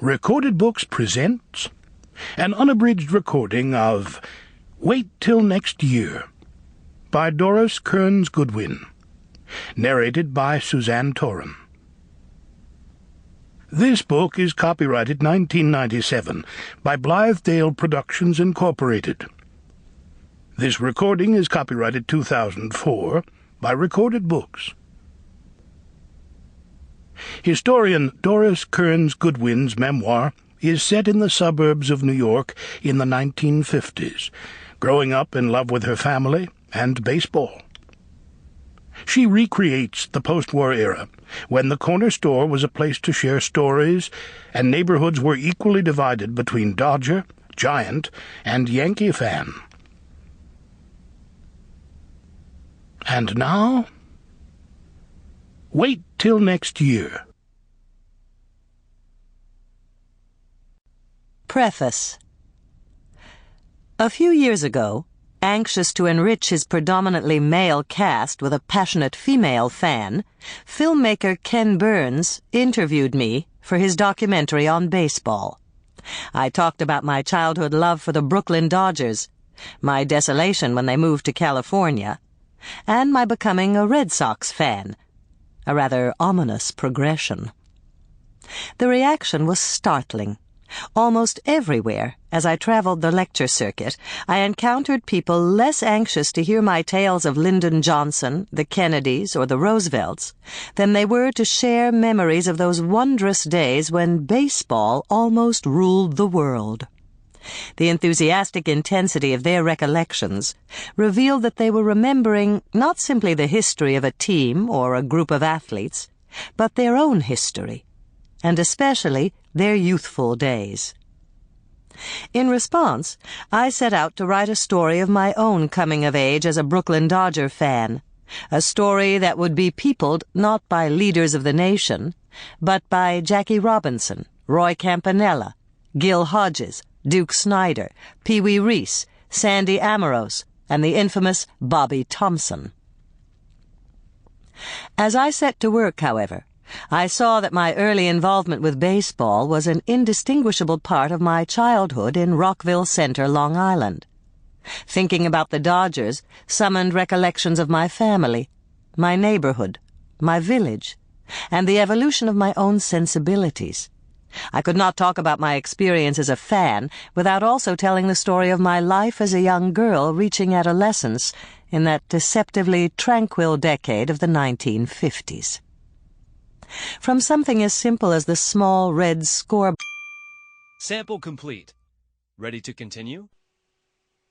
Recorded Books presents an unabridged recording of Wait Till Next Year by Doris Kearns Goodwin, narrated by Suzanne Toren. This book is copyrighted 1997 by Blithedale Productions, Incorporated. This recording is copyrighted 2004 by Recorded Books. Historian Doris Kearns Goodwin's memoir is set in the suburbs of New York in the 1950s, growing up in love with her family and baseball. She recreates the post-war era, when the corner store was a place to share stories, and neighborhoods were equally divided between Dodger, Giant, and Yankee fan. And now, wait till next year. Preface. A few years ago, anxious to enrich his predominantly male cast with a passionate female fan, filmmaker Ken Burns interviewed me for his documentary on baseball. I talked about my childhood love for the Brooklyn Dodgers, my desolation when they moved to California, and my becoming a Red Sox fan, a rather ominous progression. The reaction was startling. Almost everywhere, as I traveled the lecture circuit, I encountered people less anxious to hear my tales of Lyndon Johnson, the Kennedys, or the Roosevelts than they were to share memories of those wondrous days when baseball almost ruled the world. The enthusiastic intensity of their recollections revealed that they were remembering not simply the history of a team or a group of athletes, but their own history, and especially their youthful days. In response, I set out to write a story of my own coming of age as a Brooklyn Dodger fan, a story that would be peopled not by leaders of the nation, but by Jackie Robinson, Roy Campanella, Gil Hodges, Duke Snider, Wee Reese, Sandy Amoros, and the infamous Bobby Thomson. As I set to work, however, I saw that my early involvement with baseball was an indistinguishable part of my childhood in Rockville Center, Long Island. Thinking about the Dodgers summoned recollections of my family, my neighborhood, my village, and the evolution of my own sensibilities. I could not talk about my experience as a fan without also telling the story of my life as a young girl reaching adolescence in that deceptively tranquil decade of the 1950s. From something as simple as the small red score... Sample complete. Ready to continue?